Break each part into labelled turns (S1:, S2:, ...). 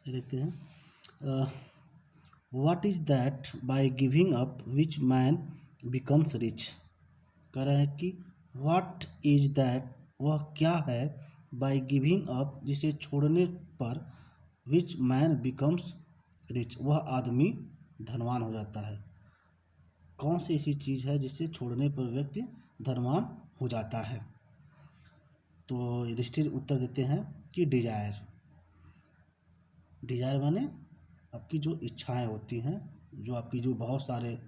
S1: ये देखते हैं। What is that by giving up which man becomes rich. कह रहे हैं कि व्हाट इज दैट, वह क्या है, बाय गिविंग अप, जिसे छोड़ने पर, विच मैन बिकम्स रिच, वह आदमी धनवान हो जाता है। कौन सी ऐसी चीज़ है जिसे छोड़ने पर व्यक्ति धनवान हो जाता है। तो युधिष्ठिर उत्तर देते हैं कि डिजायर। डिजायर माने आपकी जो इच्छाएं होती हैं, जो आपकी जो बहुत सारे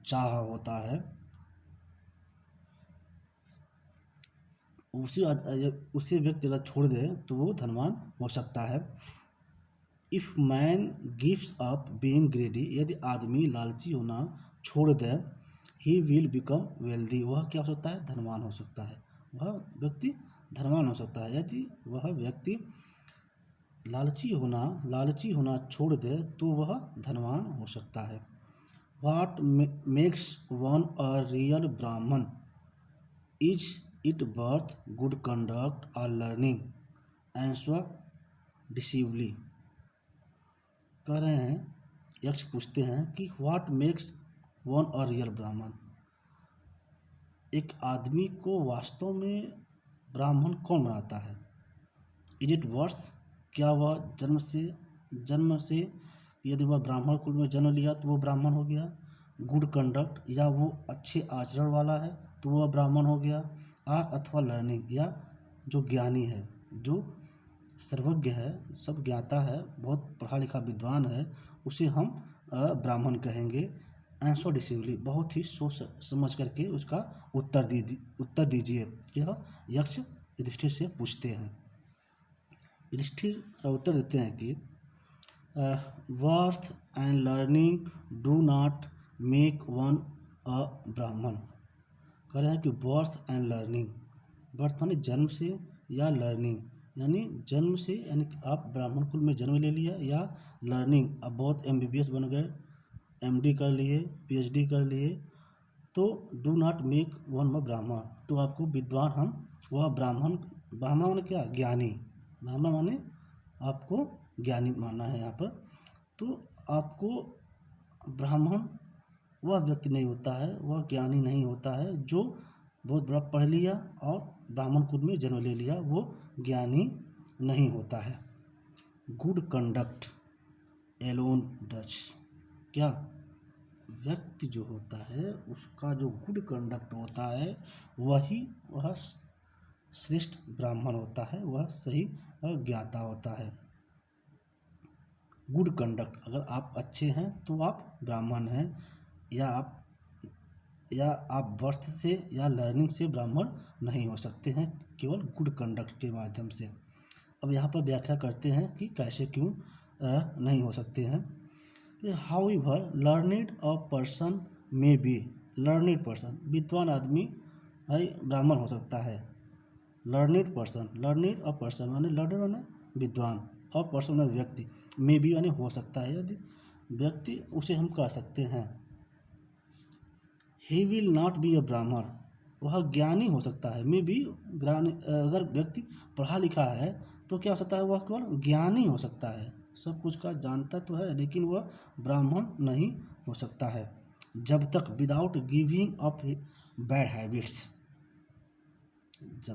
S1: चाह होता है, उसे व्यक्ति अगर छोड़ दे तो वो धनवान हो सकता है। If man gives up being ग्रेडी, यदि आदमी लालची होना छोड़ दे, ही विल बिकम वेल्दी, वह क्या हो सकता है, धनवान हो सकता है। वह व्यक्ति धनवान हो सकता है यदि वह व्यक्ति लालची होना छोड़ दे तो वह धनवान हो सकता है। What makes one a real Brahmin, is it birth, good conduct और लर्निंग, आंसर डिसीवली। कह रहे हैं, यक्ष पूछते हैं कि what makes one a real Brahmin, एक आदमी को वास्तव में ब्राह्मण कौन बनाता है। इज इट वर्थ, क्या वह जन्म से यदि वह ब्राह्मण कुल में जन्म लिया तो वो ब्राह्मण हो गया। गुड कंडक्ट, या वो अच्छे आचरण वाला है तो वह ब्राह्मण हो गया। अथवा लर्निंग, या जो ज्ञानी है, जो सर्वज्ञ है, सब ज्ञाता है, बहुत पढ़ा लिखा विद्वान है, उसे हम ब्राह्मण कहेंगे। आंसर डिसिवली, बहुत ही सोच समझ करके उसका उत्तर दीजिए। यह यक्ष युधिष्ठिर से पूछते हैं। युधिष्ठिर उत्तर देते हैं कि birth and learning do not make one a Brahmin. कह रहे हैं कि बर्थ एंड लर्निंग, बर्थ माने जन्म से, या लर्निंग यानी जन्म से, यानी आप ब्राह्मण कुल में जन्म ले लिया, या लर्निंग अब बहुत MBBS बन गए, MD कर लिए, PhD कर लिए, तो do not make one a ब्राह्मण, तो आपको विद्वान हम वह ब्राह्मण माने क्या, ज्ञानी, ब्राह्मण माने आपको ज्ञानी मानना है यहाँ पर। तो आपको ब्राह्मण वह व्यक्ति नहीं होता है, वह ज्ञानी नहीं होता है जो बहुत बड़ा पढ़ लिया और ब्राह्मण कुल में जन्म ले लिया, वो ज्ञानी नहीं होता है। गुड कंडक्ट एलोन डच, क्या व्यक्ति जो होता है उसका जो गुड कंडक्ट होता है वह श्रेष्ठ ब्राह्मण होता है, वह सही ज्ञाता होता है। गुड कंडक्ट, अगर आप अच्छे हैं तो आप ब्राह्मण हैं, या आप बर्थ से या लर्निंग से ब्राह्मण नहीं हो सकते हैं, केवल गुड कंडक्ट के माध्यम से। अब यहाँ पर व्याख्या करते हैं कि कैसे क्यों नहीं हो सकते हैं। However learned a person may be, learned person विद्वान आदमी भाई ब्राह्मण हो सकता है। Learned person, learned a person माने लर्निड माने विद्वान, अ पर्सन माने व्यक्ति, मे बी यानी हो सकता है, यदि व्यक्ति उसे हम कह सकते हैं। He will not be a ब्राह्मण, वह ज्ञानी हो सकता है। मे बी अगर व्यक्ति पढ़ा लिखा है तो क्या हो सकता है, वह केवल ज्ञानी हो सकता है, सब कुछ का जानता तो है लेकिन वह ब्राह्मण नहीं हो सकता है। जब तक without giving up bad habits,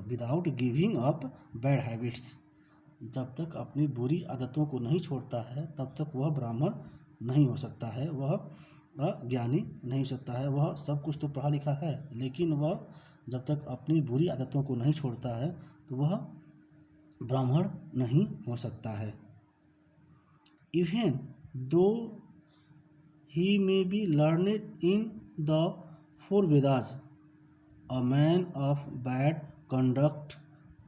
S1: without giving up bad habits, जब तक अपनी बुरी आदतों को नहीं छोड़ता है तब तक वह ब्राह्मण नहीं हो सकता है, वह ज्ञानी नहीं हो सकता है। वह सब कुछ तो पढ़ा लिखा है लेकिन वह जब तक अपनी बुरी आदतों को नहीं छोड़ता है तो वह ब्राह्मण नहीं हो सकता है। Even though he may be learned in the 4 Vedas, a man of bad conduct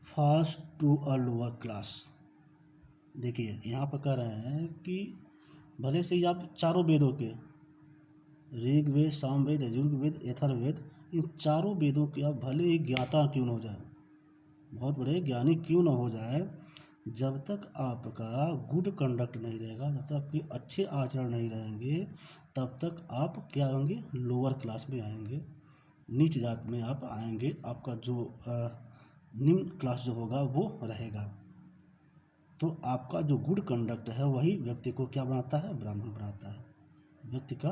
S1: falls to a lower class. देखिए यहाँ पर कह रहे हैं कि भले से ही आप चारों वेदों के, ऋग्वेद, सामवेद, यजुर्वेद, अथर्ववेद, इन चारों वेदों के आप भले ही ज्ञाता क्यों न हो जाए, बहुत बड़े ज्ञानी क्यों न हो जाए, जब तक आपका गुड कंडक्ट नहीं रहेगा, जब तक आपके अच्छे आचरण नहीं रहेंगे, तब तक आप क्या होंगे, लोअर क्लास में आएंगे, नीच जात में आप आएंगे, आपका जो निम्न क्लास जो होगा वो रहेगा। तो आपका जो गुड कंडक्ट है वही व्यक्ति को क्या बनाता है, ब्राह्मण बनाता है। व्यक्ति का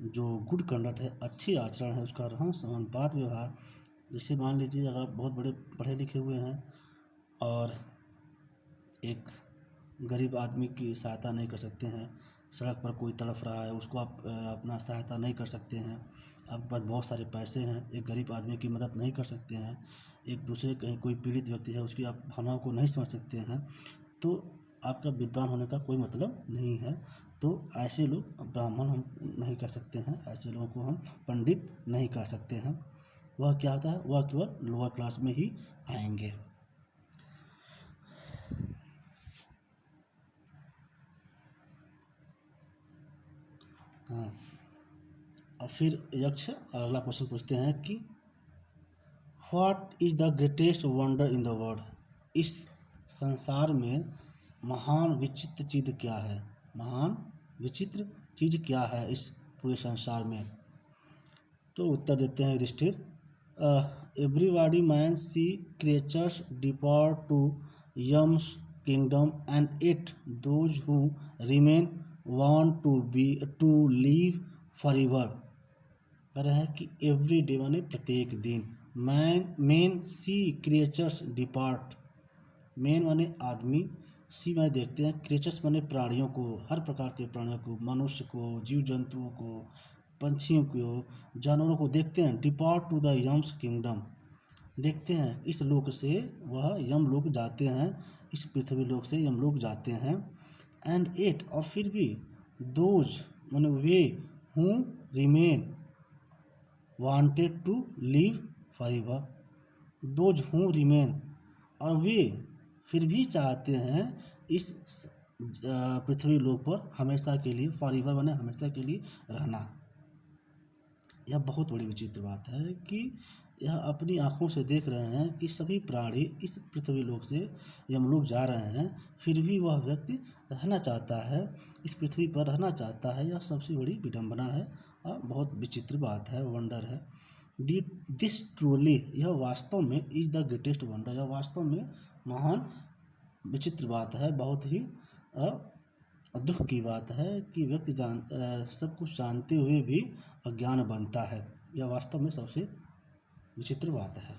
S1: जो गुड कंडक्ट है, अच्छी आचरण है, उसका रहन सहन बात व्यवहार, जैसे मान लीजिए अगर आप बहुत बड़े पढ़े लिखे हुए हैं और एक गरीब आदमी की सहायता नहीं कर सकते हैं, सड़क पर कोई तड़फ रहा है उसको आप अपना सहायता नहीं कर सकते हैं, आपके पास बहुत सारे पैसे हैं, एक गरीब आदमी की मदद नहीं कर सकते हैं, एक दूसरे कहीं कोई पीड़ित व्यक्ति है उसकी आप भावनाओं को नहीं समझ सकते हैं, तो आपका विद्वान होने का कोई मतलब नहीं है। तो ऐसे लोग ब्राह्मण हम नहीं कह सकते हैं, ऐसे लोगों को हम पंडित नहीं कह सकते हैं। वह क्या होता है, वह केवल लोअर क्लास में ही आएंगे। हाँ, और फिर यक्ष अगला क्वेश्चन पूछते हैं कि what is the greatest wonder in the world. इस संसार में महान विचित्र चीज़ क्या है, महान विचित्र चीज़ क्या है इस पूरे संसार में। तो उत्तर देते हैं Yudhishthira, everybody man see creatures depart to Yama's kingdom and it those who remain want to live for ever. कह रहा है कि एवरी डे माने प्रत्येक दिन, men see creatures depart, men माने आदमी, सी माने देखते हैं, क्रिएचर्स माने प्राणियों को, हर प्रकार के प्राणियों को, मनुष्य को, जीव जंतुओं को, पंछियों को, जानवरों को देखते हैं। Depart to the Yama's kingdom, देखते हैं इस लोक से वह यम लोक जाते हैं, इस पृथ्वी लोक से यम लोक जाते हैं। एंड एट, और फिर भी, दोज माने वे, who remain wanted to live forever, those who remain, और वे फिर भी चाहते हैं इस पृथ्वी लोक पर हमेशा के लिए, फॉरएवर माने हमेशा के लिए रहना। यह बहुत बड़ी विचित्र बात है कि यह अपनी आँखों से देख रहे हैं कि सभी प्राणी इस पृथ्वी लोक से यमलोक जा रहे हैं, फिर भी वह व्यक्ति रहना चाहता है, इस पृथ्वी पर रहना चाहता है। यह सबसे बड़ी विडंबना है और बहुत विचित्र बात है, वंडर है। दिस ट्रूली, यह वास्तव में इज द ग्रेटेस्ट वंडर, यह वास्तव में महान विचित्र बात है, बहुत ही दुख की बात है कि व्यक्ति सब कुछ जानते हुए भी अज्ञान बनता है। यह वास्तव में सबसे विचित्र बात है।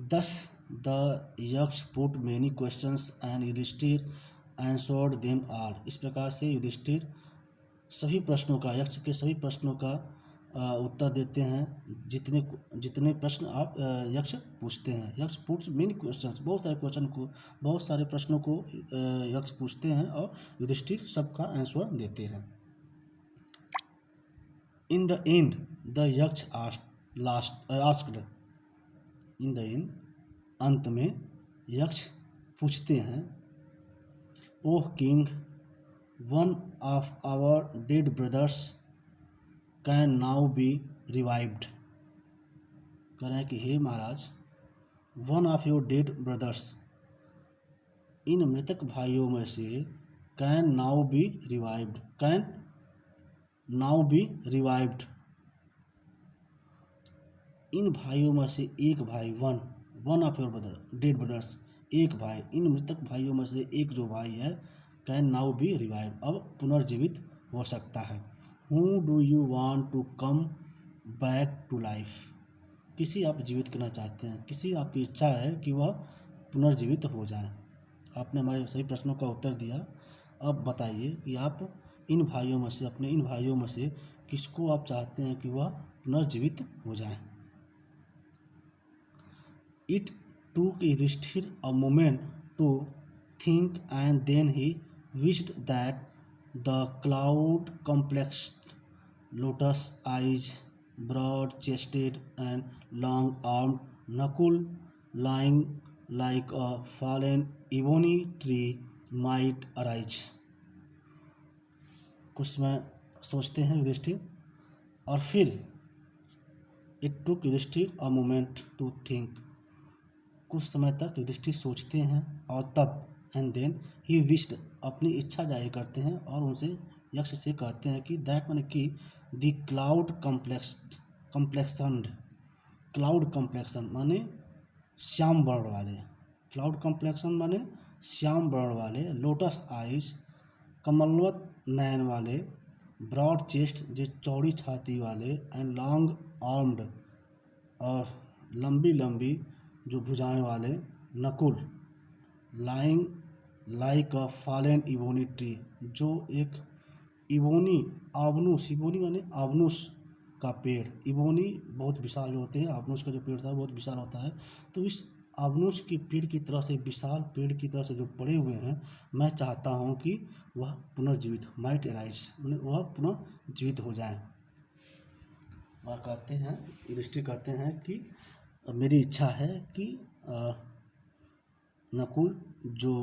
S1: Thus the Yaksha put many questions and Yudhishthira answered them all. इस प्रकार से युधिष्ठिर सभी प्रश्नों का, यक्ष के सभी प्रश्नों का उत्तर देते हैं, जितने प्रश्न आप यक्ष पूछते हैं। यक्ष पुट्स मेनी क्वेश्चंस, बहुत सारे प्रश्नों को यक्ष पूछते हैं और युधिष्ठिर सबका आंसर देते हैं। In the end the Yaksha asked, in the end, अंत में यक्ष पूछते हैं, oh king, one of our dead brothers can now be revived. कह रहे हैं कि हे महाराज, one of your dead brothers, इन मृतक भाइयों में से, can now be revived, can now be revived, इन भाइयों में से एक भाई, one of your brother dead brothers, एक भाई, इन मृतक भाइयों में से एक जो भाई है, कैन नाउ बी रिवाइव, अब पुनर्जीवित हो सकता है। Who do you want to come back to life, किसी आप जीवित करना चाहते हैं, किसी आपकी इच्छा है कि वह पुनर्जीवित हो जाए। आपने हमारे सभी प्रश्नों का उत्तर दिया, अब बताइए कि आप इन भाइयों में से, अपने इन भाइयों में से किसको आप चाहते हैं कि वह पुनर्जीवित हो जाए। It took Yudhishthir a moment to think, and then he wished that the cloud-complexed, lotus-eyed, broad-chested, and long-armed Nakul, lying like a fallen ebony tree, might arise. कुछ समय सोचते हैं युधिष्ठिर, और फिर It took Yudhishthir a moment to think, कुछ समय तक युधिष्ठिर सोचते हैं, और तब, एंड देन ही विश्ड, अपनी इच्छा जाहिर करते हैं और उनसे, यक्ष से कहते हैं कि दैट माने कि the cloud complexion, cloud complexion माने श्याम वर्ण वाले, क्लाउड कॉम्प्लेक्शन माने श्याम वर्ण वाले, लोटस आइज कमलवत नयन वाले, ब्रॉड चेस्ट जो चौड़ी छाती वाले, एंड लॉन्ग आर्म्ड और लंबी लंबी जो भुजाएं वाले, नकुल लाइंग लाइक अ फॉलन इबोनी ट्री जो एक इबोनी आबनूस, इबोनी माने आबनूस का पेड़, इबोनी बहुत विशाल होते हैं, आबनूस का जो पेड़ था बहुत विशाल होता है। तो इस आबनूस के पेड़ की तरह से, विशाल पेड़ की तरह से जो पड़े हुए हैं, मैं चाहता हूँ कि वह पुनर्जीवित माइट एराइज माने वह पुनर्जीवित हो जाए। वह कहते हैं, युधिष्ठिर कहते हैं कि मेरी इच्छा है कि नकुल जो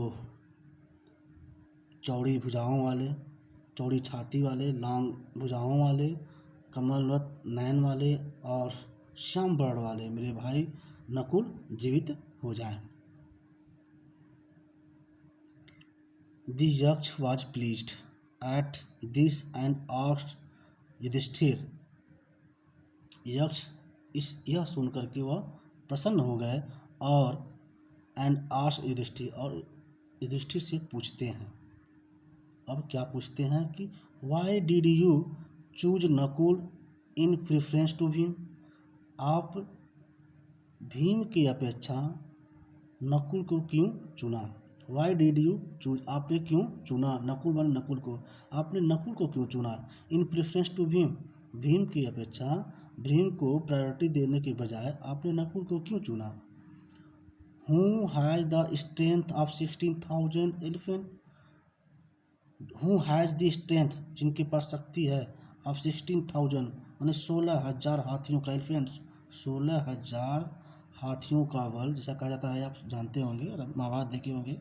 S1: चौड़ी भुजाओं वाले, चौड़ी छाती वाले, लॉन्ग भुजाओं वाले, कमलवत नयन वाले और श्याम वर्ण वाले मेरे भाई नकुल जीवित हो जाएं। The Yaksh was pleased at this and asked Yudhishthir, यक्ष यह सुनकर के वह प्रसन्न हो गए और युधिष्ठिर और युधिष्ठिर से पूछते हैं, अब क्या पूछते हैं कि why did you choose Nakul in preference to Bhim, आप भीम की अपेक्षा नकुल को क्यों चुना। वाई डिड यू चूज, आपने क्यों चुना, नकुल वन नकुल को, आपने नकुल को क्यों चुना। इन प्रेफरेंस टू भीम, भीम की अपेक्षा भीम को प्रायोरिटी देने के बजाय आपने नकुल को क्यों चुना। Who has the strength of 16,000 elephant, who has the strength जिनके पास शक्ति है, ऑफ 16,000 माने 16,000 हाथियों का, एलिफेंट 16,000 हाथियों का बल, जैसा कहा जाता है, आप जानते होंगे और महाभारत देखे होंगे,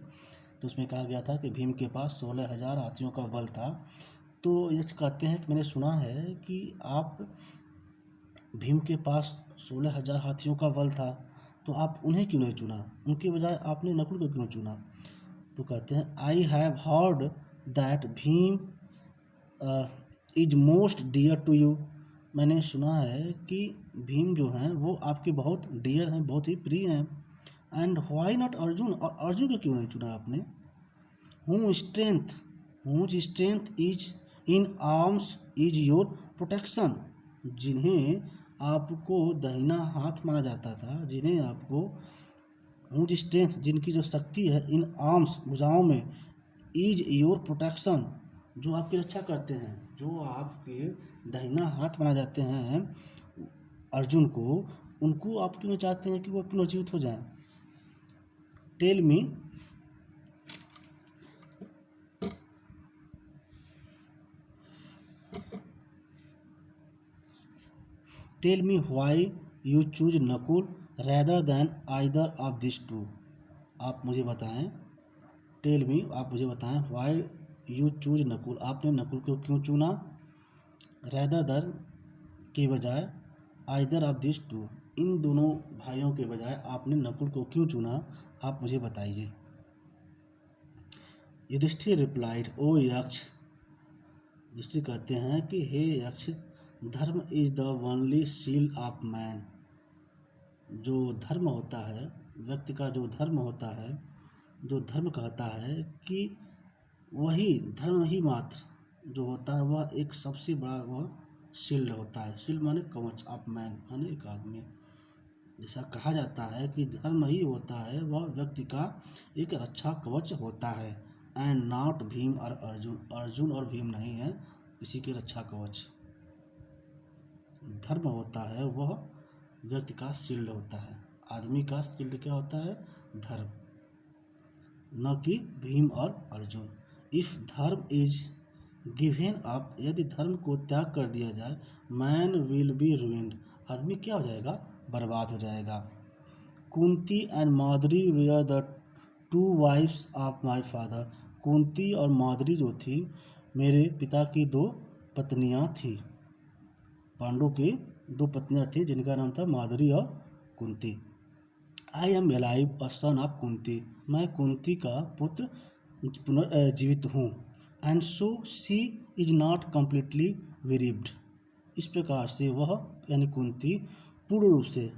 S1: तो उसमें कहा गया था कि भीम के पास 16,000 हाथियों का बल था। तो ये कहते हैं कि मैंने सुना है कि आप भीम के पास 16,000 हाथियों का बल था, तो आप उन्हें क्यों नहीं चुना, उनके बजाय आपने नकुल को क्यों चुना। तो कहते हैं I have heard that Bhim is most dear to you, मैंने सुना है कि भीम जो हैं वो आपके बहुत डियर हैं, बहुत ही प्रिय हैं। एंड व्हाई नॉट अर्जुन, और अर्जुन को क्यों नहीं चुना आपने। Whose strength is in arms is your protection, जिन्हें आपको दाहिना हाथ माना जाता था, जिन्हें आपको हुज स्ट्रेंथ जिनकी जो शक्ति है, इन आर्म्स भुजाओं में, इज योर प्रोटेक्शन जो आपकी रक्षा करते हैं, जो आपके दाहिना हाथ माना जाते हैं अर्जुन को, उनको आप क्यों चाहते हैं कि वो पुनर्जीवित हो जाएं। Tell me why you choose Nakul rather than either of this two, आप मुझे बताएं। टेल मी, आप मुझे बताएं, व्हाई यू चूज नकुल, आपने नकुल को क्यों चुना, रैदर देन के बजाय, आइदर ऑफ दिस टू, इन दोनों भाइयों के बजाय आपने नकुल को क्यों चुना, आप मुझे बताइए। युधिष्ठिर रिप्लाइड, ओ यक्ष, युधिष्ठिर कहते हैं कि हे यक्ष, धर्म is the only shield of man, जो धर्म होता है, व्यक्ति का जो धर्म होता है, जो धर्म कहता है कि वही धर्म ही मात्र जो होता है, वह एक सबसे बड़ा वह शील्ड होता है। शील्ड माने कवच ऑफ मैन माने एक आदमी, जैसा कहा जाता है कि धर्म ही होता है, वह व्यक्ति का एक रक्षा कवच होता है। एंड नॉट भीम और अर्जुन, अर्जुन और भीम नहीं है किसी के रक्षा कवच। धर्म होता है वह व्यक्ति का शील्ड होता है, आदमी का शील्ड क्या होता है, धर्म, न कि भीम और अर्जुन। इफ धर्म इज गिवन अप, यदि धर्म को त्याग कर दिया जाए, मैन विल बी रूइंड, आदमी क्या हो जाएगा, बर्बाद हो जाएगा। Kunti and Madri were the two wifes of my father, Kunti और माद्री जो थी मेरे पिता की दो पत्नियां थी, पांडु की दो पत्नियां थी जिनका नाम था माद्री और Kunti. I am alive a son of Kunti, मैं कुंती का पुत्र पुनर्जीवित हूँ। And so she is not completely revived, इस प्रकार से वह यानी कुंती पूर्ण रूप से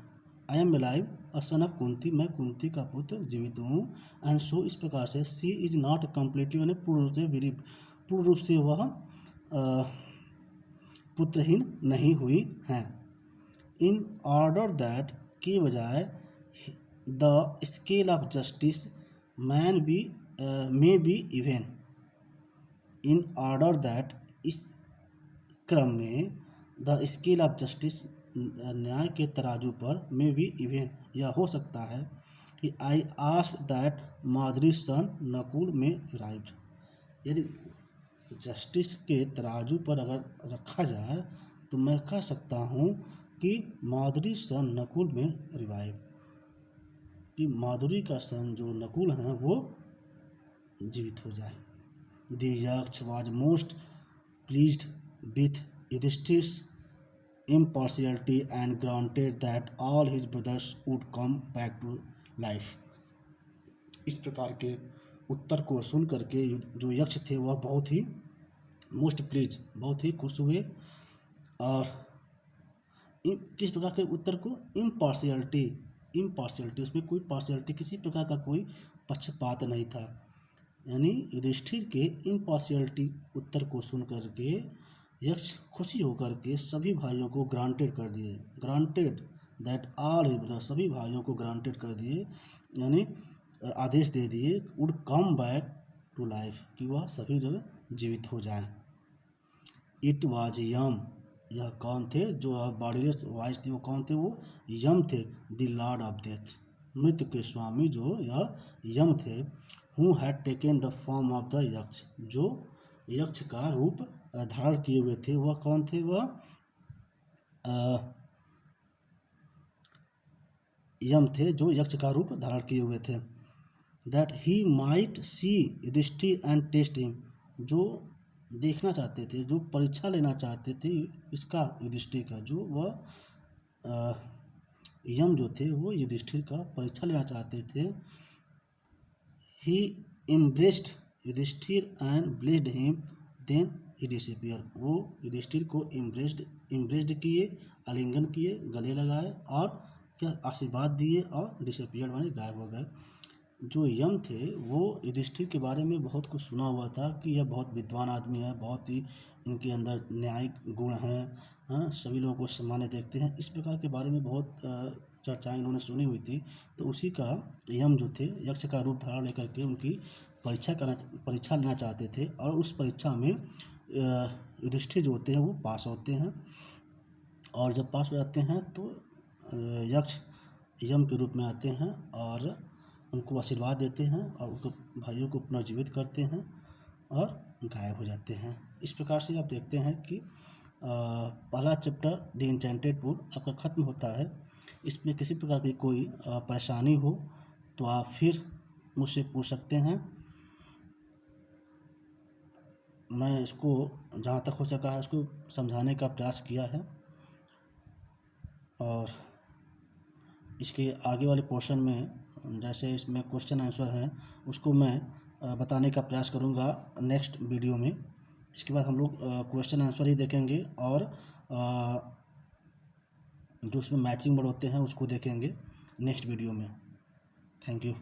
S1: I am alive a son of Kunti, मैं कुंती का पुत्र जीवित हूँ। एंड सो इस प्रकार से सी इज नॉट कम्प्लीटली, मैंने पूर्ण रूप से पूर्ण रूप से वह पुत्रहीन नहीं हुई हैं। इन ऑर्डर दैट के बजाय the scale of justice man B may be even, in order that इस क्रम में द स्केल ऑफ जस्टिस न्याय के तराजू पर में भी इवेन यह हो सकता है कि आई आस्क दैट माधुरी सन नकुल में राइट, यदि जस्टिस के तराजू पर अगर रखा जाए तो मैं कह सकता हूँ कि माधुरी सन नकुल में रिवाइव, कि माधुरी का सन जो नकुल हैं वो जीवित हो जाए। The Yaksha was most pleased with Yudhishthira's impartiality and granted that all his brothers would come back to life। इस प्रकार के उत्तर को सुन करके जो यक्ष थे वह बहुत ही मोस्ट प्लीज, बहुत ही खुश हुए। और किस प्रकार के उत्तर को, इम्पार्शियलिटी, उसमें कोई पार्शियलिटी, किसी प्रकार का कोई पक्षपात नहीं था। यानी युधिष्ठिर के इम्पार्शियलिटी उत्तर को सुन करके यक्ष खुशी होकर के सभी भाइयों को ग्रांटेड कर दिए, granted that all his brothers, सभी भाइयों को ग्रांटेड कर दिए, यानी आदेश दे दिए would come back to life, कि वह सभी जो जीवित हो जाएं। इट वाज यम, यह कौन थे जो बॉडीलेस वाइस थे, वो कौन थे, वो यम थे। द लॉर्ड ऑफ डेथ, मृत्यु के स्वामी जो यह यम थे। Who had taken the form of the यक्ष, जो यक्ष का रूप धारण किए हुए थे, वह कौन थे, वह यम थे जो यक्ष का रूप धारण किए हुए थे। That he might see Yudhishthira and test him, जो देखना चाहते थे, जो परीक्षा लेना चाहते थे इसका, युधिष्ठिर का, जो वह यम जो थे वो युधिष्ठिर का परीक्षा लेना चाहते थे। He embraced Yudhishthira and blessed him, then he disappear, वो युधिष्ठिर को इम्ब्रेस्ड किए, आलिंगन किए, गले लगाए और क्या आशीर्वाद दिए और डिसअपियर माने गायब हो गए। जो यम थे वो युधिष्ठिर के बारे में बहुत कुछ सुना हुआ था कि यह बहुत विद्वान आदमी है, बहुत ही इनके अंदर न्यायिक गुण हैं, हाँ, सभी लोगों को सामान्य देखते हैं, इस प्रकार के बारे में बहुत चर्चाएं इन्होंने सुनी हुई थी। तो उसी का यम जो थे यक्ष का रूप धारण लेकर के उनकी परीक्षा लेना चाहते थे, और उस परीक्षा में युधिष्ठिर जो होते हैं वो पास होते हैं, और जब पास हो जाते हैं तो यक्ष यम के रूप में आते हैं और उनको आशीर्वाद देते हैं और उनको भाइयों को पुनर्जीवित करते हैं और गायब हो जाते हैं। इस प्रकार से आप देखते हैं कि पहला चैप्टर द एन्चेंटेड वुड आपका ख़त्म होता है। इसमें किसी प्रकार की कोई परेशानी हो तो आप फिर मुझसे पूछ सकते हैं। मैं इसको जहाँ तक हो सका है उसको समझाने का प्रयास किया है, और इसके आगे वाले पोर्शन में जैसे इसमें क्वेश्चन आंसर हैं उसको मैं बताने का प्रयास करूँगा नेक्स्ट वीडियो में। इसके बाद हम लोग क्वेश्चन आंसर ही देखेंगे और जो उसमें मैचिंग वर्ड होते हैं उसको देखेंगे नेक्स्ट वीडियो में। Thank you.